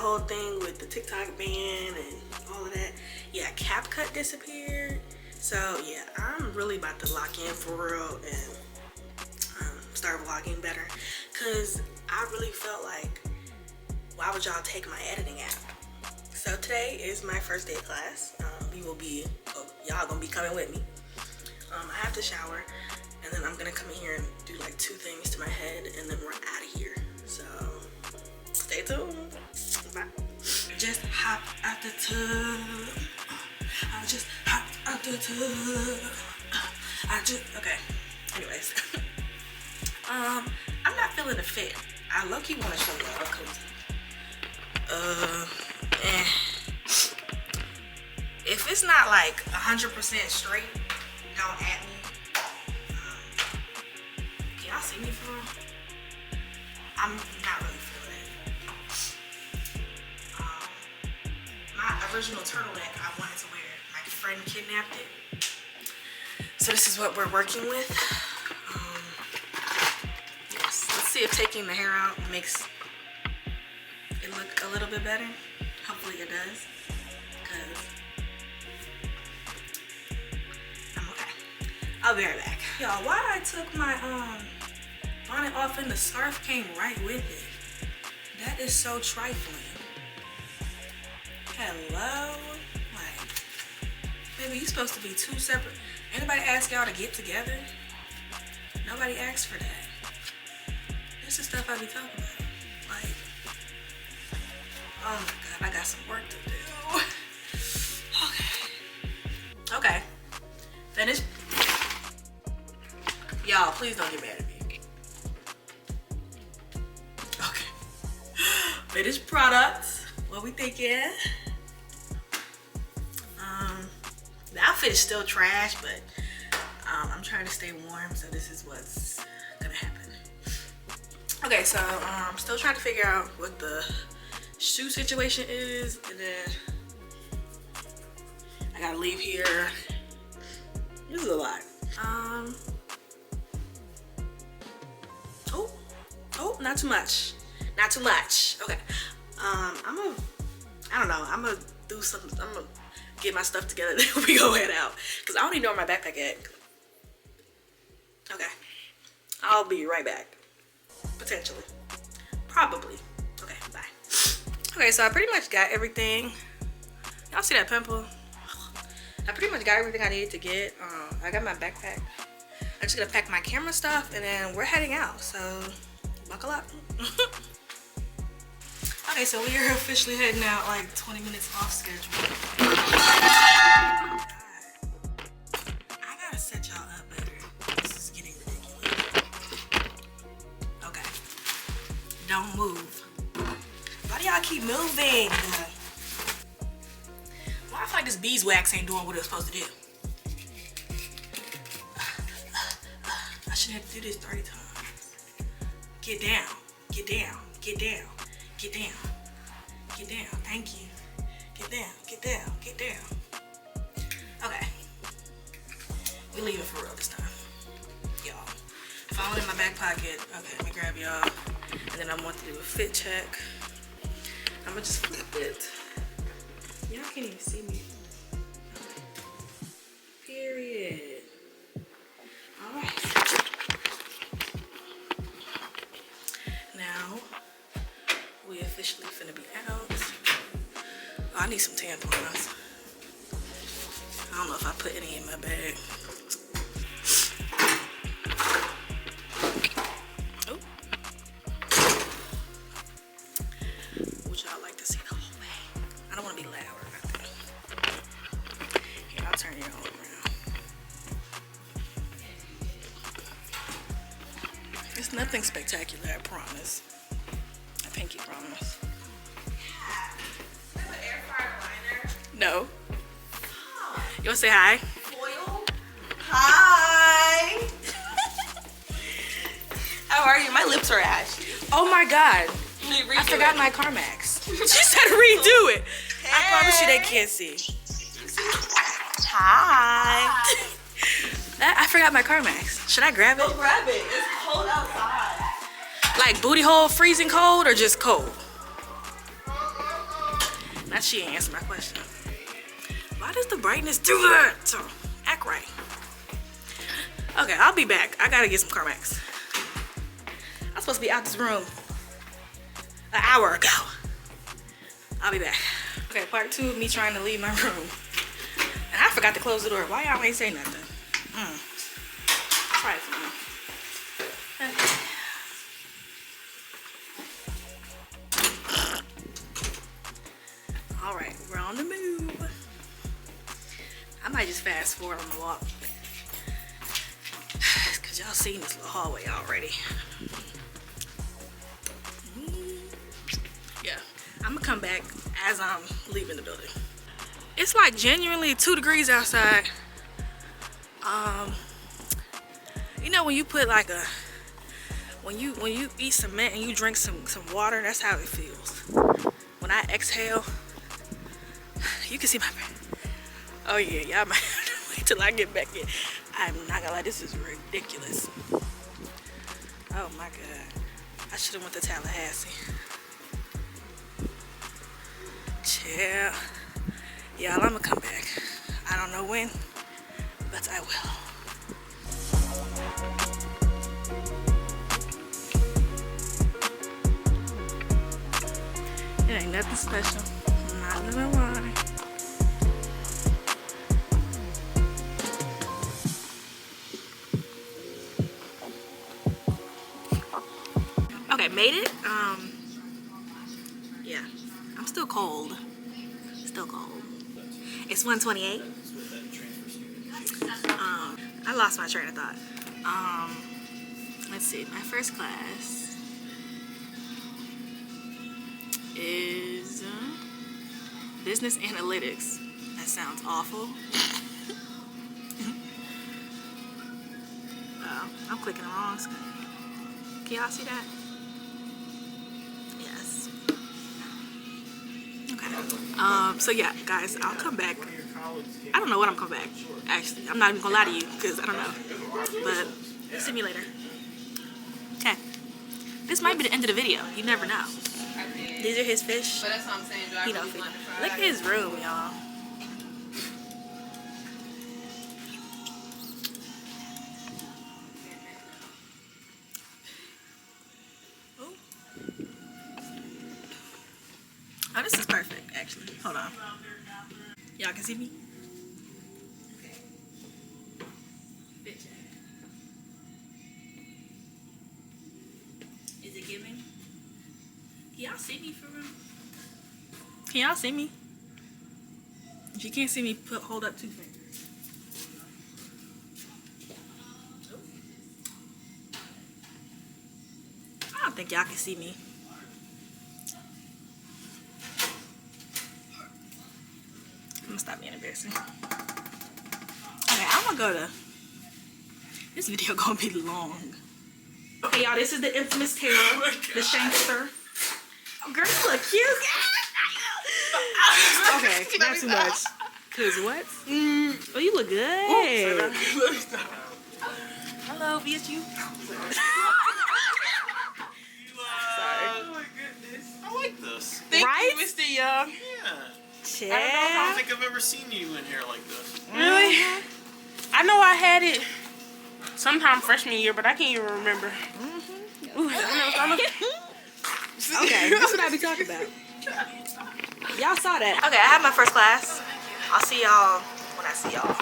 whole thing with the TikTok ban and all of that. Yeah, CapCut disappeared. So yeah, I'm really about to lock in for real and start vlogging better, cause I really felt like, why would y'all take my editing app? So today is my first day of class. Y'all gonna be coming with me. I have to shower, and then I'm gonna come in here and do like 2 things to my head, and then we're out of here. So stay tuned. Bye. Just hop out the tub. I just hopped out the tub. Okay. Anyways, I'm not feeling the fit. I low-key want to show y'all because if it's not like 100% straight, don't at me. Can y'all see me for real? I'm not really feeling it. My original turtleneck I wanted to wear, my friend kidnapped it. So this is what we're working with. Yes. Let's see if taking the hair out makes it look a little bit better. Hopefully it does, because I'm okay. I'll be right back. Y'all, why I took my bonnet off and the scarf came right with it. That is so trifling. Hello? Like, baby, you supposed to be 2 separate. Anybody ask y'all to get together? Nobody asked for that. This is stuff I be talking about. Like, oh my God, I got some work to do. Okay. Finished. Y'all, please don't get mad at me. Okay. Finished product. What we thinking? The outfit is still trash, but I'm trying to stay warm, so this is what's gonna happen. Okay, so I'm still trying to figure out what the shoe situation is, and then I gotta leave here. This is a lot. Oh, not too much. Not too much. Okay. I don't know. I'm gonna do something. I'm gonna get my stuff together, then we go head out. Cause I don't even know where my backpack at. Okay. I'll be right back. Potentially. Probably. Okay, bye. Okay, so I pretty much got everything. Y'all see that pimple? I pretty much got everything I needed to get. I got my backpack. I'm just gonna pack my camera stuff and then we're heading out. So buckle up. Okay, so we are officially heading out like 20 minutes off schedule. I gotta set y'all up better. This is getting ridiculous. Okay. Don't move. Why do y'all keep moving? Why I feel like this beeswax ain't doing what it's supposed to do? I should have to do this 30 times. Get down. Get down. Get down. Get down. Get down. Thank you. Get down. Get down. Get down. Okay. We leaving for real this time. Y'all. Phone in my back pocket. Okay, let me grab y'all. And then I want to do a fit check. I'm gonna just flip it. Y'all can't even see me. Period. Alright. Now, we officially finna be out. Oh, I need some tampons. I don't know if I put any in my bag. Oh. Would y'all like to see the whole bag? I don't want to be loud or nothing. Here, I'll turn you all around. It's nothing spectacular, I promise. I pinky promise. No. Oh. You wanna say hi? Foil? Hi. How are you? My lips are ashy. Oh my God. I forgot my Carmax. She said redo it. Hey. I promise you they can't see. Hi. I forgot my Carmax. Should I grab it? Go grab it. It's cold outside. Like booty hole freezing cold or just cold? Now she ain't answer my question. Why does the brightness do that? So, act right. Okay, I'll be back. I gotta get some Carmex. I'm supposed to be out this room an hour ago. I'll be back. Okay, part 2 of me trying to leave my room. And I forgot to close the door. Why y'all ain't say nothing? Try it for me. Okay. Alright, we're on the move. I might just fast forward on the walk. Cause y'all seen this little hallway already. Yeah, I'm gonna come back as I'm leaving the building. It's like genuinely 2 degrees outside. You know when you put like a when you eat cement and you drink some water, that's how it feels. When I exhale, you can see my breath. Oh yeah, y'all might have to wait till I get back in. I'm not gonna lie, this is ridiculous. Oh my god, I should have went to Tallahassee. Chill. Y'all, I'm gonna come back. I don't know when, but I will. It ain't nothing special. I'm not gonna lie. Okay, made it. Yeah, I'm still cold. Still cold. It's 1:28. I lost my train of thought. Let's see. My first class is business analytics. That sounds awful. I'm clicking the wrong screen. Can y'all see that? Yes. Okay. So yeah, guys, I'll come back. I don't know when I'm coming back. Actually, I'm not even gonna lie to you because I don't know. But see me later. Okay. This might be the end of the video. You never know. These are his fish. But that's what I'm saying. Do I He don't really feed want them. to fry Look at his room, y'all. Oh, this is perfect, actually. Hold on. Y'all can see me? Okay. Fit check. Is it giving? Can y'all see me for real? Can y'all see me? If you can't see me, hold up 2 fingers. I don't think y'all can see me. I'm gonna stop being embarrassing. Okay, I'm gonna go to. This video gonna be long. Okay, y'all, this is the infamous Tara, the Shankster. Oh, girl, you look cute. Okay, not too much. Cause what? Oh, you look good. Hello, VSU. Sorry. Oh my goodness. I like this. Thank Right? you, Mr. Young. Yeah. Chill. I don't think I've ever seen you in here like this. Really? I know I had it sometime freshman year, but I can't even remember. Okay, that's what I be talking about. Y'all saw that. Okay, I have my first class. I'll see y'all when I see y'all.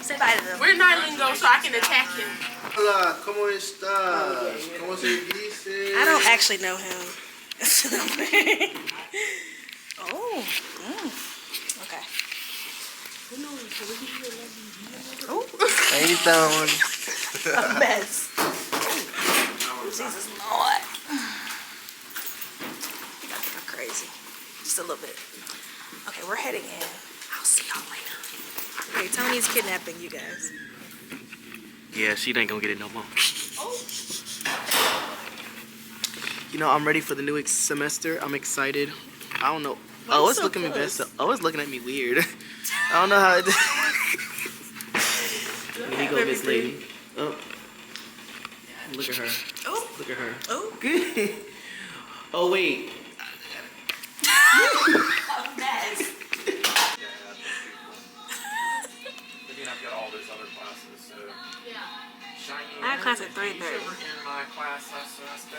Say bye to them. Where Nyland go so I can attack him? Hola, ¿cómo estás? ¿Cómo se dice? I don't actually know him. Oh. Okay. Oh. How you doing? A mess. Oh, Jesus Lord. You guys are crazy. Just a little bit. Okay, we're heading in. I'll see y'all later. Okay, Tony's kidnapping you guys. Yeah, she ain't gonna get it no more. You know, I'm ready for the new semester. I'm excited. I don't know. Oh, it's so looking at me close? best. Oh, it's looking at me weird. I don't know how it. Let me go, Miss Lady. Oh, look at her. Oh. Look at her. Oh. Good. Oh wait. class at 3:30. In my class last semester.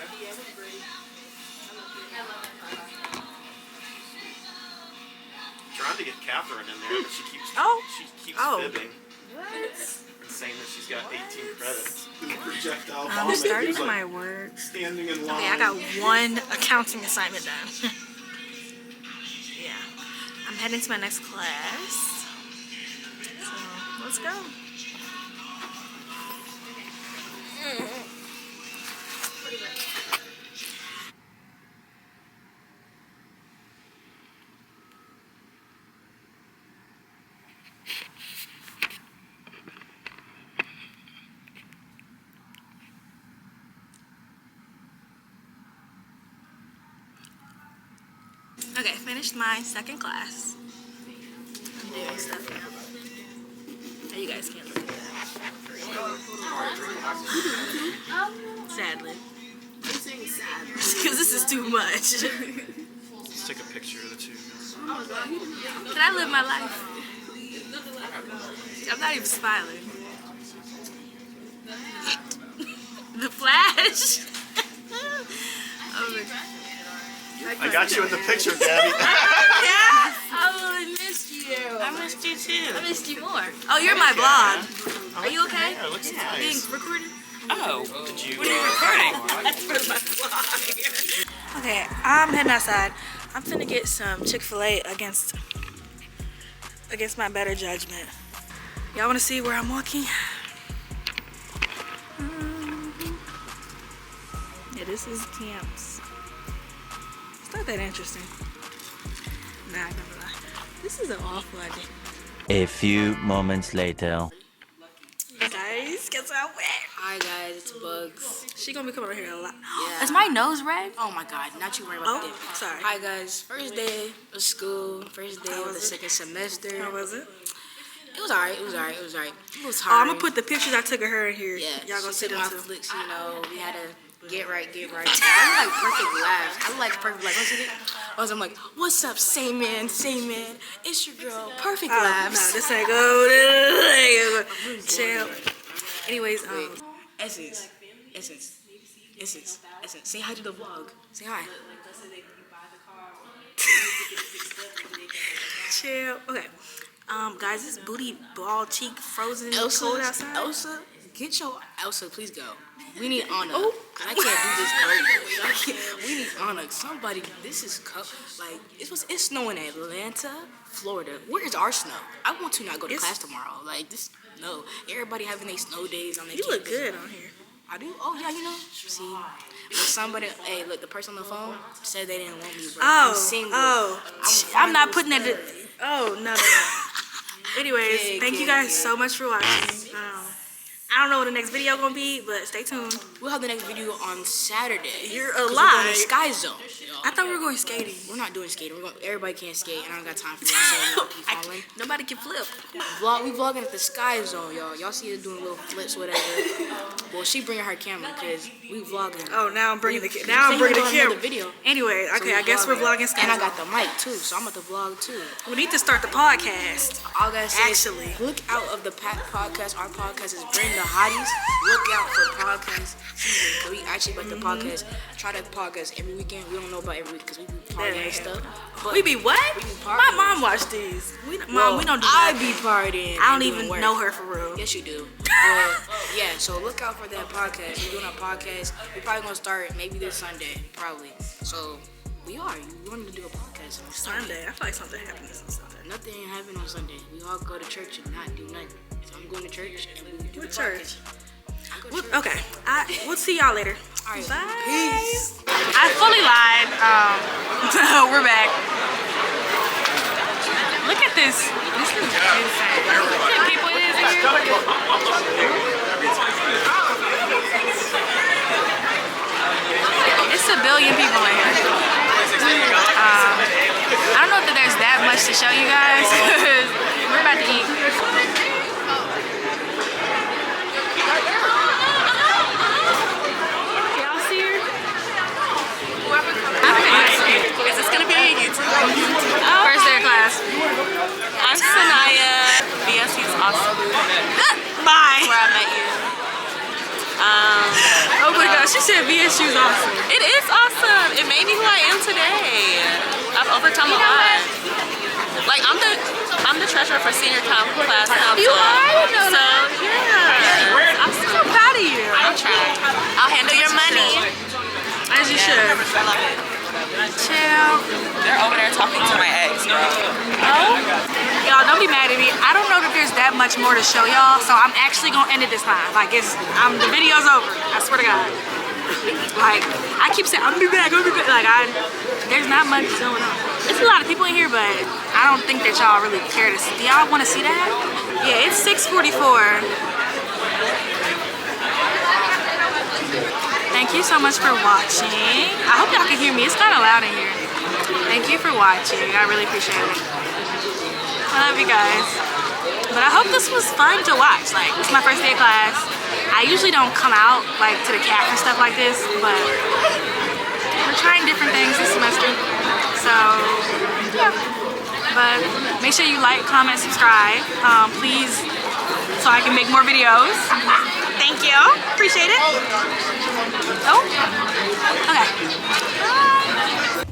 Trying to get Catherine in there, but she keeps Oh. fibbing. And saying that she's got 18 credits. Projectile I'm vomit. starting He's, like, my work. standing in line. Okay, I got one accounting assignment done. Yeah. I'm heading to my next class. So, let's go. Okay, finished my second class. I'm doing stuff now. Oh, you guys can't look at that. Sadly. Because this is too much. Let's take a picture of the two. Can I live my life? I'm not even smiling. The Flash. Oh my God. I got you in the picture, Gabby. Yeah. I really missed you. I missed you too. I missed you more. Oh, you're my vlog. Are you okay? Yeah, it looks Being nice. recorded? Oh. Did you? What are you recording? Okay, I'm heading outside. I'm finna get some Chick-fil-A against my better judgment. Y'all wanna see where I'm walking? Yeah, this is camps. It's not that interesting. Nah, I'm gonna lie. This is an awful idea. A few moments later. Guys, guess what I went? Hi guys, it's Bugs. She gonna be coming over here a lot. Yeah. Is my nose red? Oh my god, not you worry about Oh, that. sorry. Hi guys, first day of school, first day of the second semester. How was it? It was alright, it was alright. It was Oh, hard. I'm gonna put the pictures I took of her in here. Yeah, Y'all gonna see took them my too. flicks, you know, we had to get right. I like perfect laughs. I like perfect laughs. I'm like, what's up, same man, it's your girl, perfect Oh, laughs. no, this ain't go. Chill. Anyways, Essence. Say hi to the vlog. Say hi. chill. Okay. Guys, this booty ball cheek frozen cold outside. Elsa, Elsa, please go. We need Anna. I can't do this cold. We need Anna. Somebody, this is like it's snowing in Atlanta, Florida. Where is our snow? I want to not go to class tomorrow. Like this, no. Everybody having their snow days on their You look campus. good on here. I do. Oh yeah, you know. See, but somebody. Hey, look, the person on the phone said they didn't want me, bro. I'm single. I'm not putting that. Oh no. Anyways, thank you guys so much for watching. I don't know what the next video gonna be, but stay tuned. We'll have the next video on Saturday. You're 'Cause we're going to alive. Sky Zone. I thought we were going skating. We're not doing skating. Everybody can't skate, and I don't got time for that. So keep following. Nobody can flip. We vlogging at the Sky Zone, y'all. Y'all see us doing little flips, whatever. Well, she bringing her camera because we vlogging. Oh, now I'm bringing the You camera. video. Anyway, okay, I guess we're vlogging Sky And I Zone. got the mic too, so I'm about to vlog too. We need to start the podcast. All I gotta say is, Actually. look out of the podcast. Our podcast is Bring the Hotties. Look out for podcast season. We actually about the podcast. Try to podcast every weekend. We don't know about every week because we be partying and stuff. But We be what? We be My partying. mom watched these. Mom, Well, we don't do I nothing. be partying. I don't and even doing work. know her for real. Yes, you do. Yeah, so look out for that podcast. We're doing a podcast. We're probably gonna start maybe this Sunday, probably. So we wanted to do a podcast on Sunday. I feel like something happened on Sunday. Nothing happened on Sunday. We all go to church and not do nothing. So I'm going to church and we do What the church? podcast. I go to church. Okay. We'll see y'all later. All right. Bye. Peace. I fully lied. We're back. Look at this. This is insane. Look at people it is in here. It's a billion people in here. I don't know if there's that much to show you guys. We're about to eat. Y'all see her? Is this gonna be a YouTube? First day of class. I'm Sanaya. BSC is awesome. Bye. Where I met you. She said VSU is awesome. It is awesome. It made me who I am today. I've overcome a lot. Like I'm the treasurer for senior class council. You are? I didn't know so yeah. I'm so proud of you. I'll try. I'll handle your money. As you should. I love it. Chill. They're over there talking to my ex, bro. Oh? Y'all, don't be mad at me. I don't know that there's that much more to show y'all, so I'm actually gonna end it this time. Like the video's over. I swear to God. Like I keep saying, I'm gonna be back. Like there's not much going on. There's a lot of people in here, but I don't think that y'all really care to see. Do y'all want to see that? Yeah, it's 6:44. Thank you so much for watching. I hope y'all can hear me. It's kind of loud in here. Thank you for watching. I really appreciate it. I love you guys. But I hope this was fun to watch. Like, it's my first day of class. I usually don't come out like to the CAF and stuff like this, but we're trying different things this semester. So, yeah. But make sure you like, comment, subscribe, please, so I can make more videos. Thank you. Appreciate it. Oh, okay. Bye.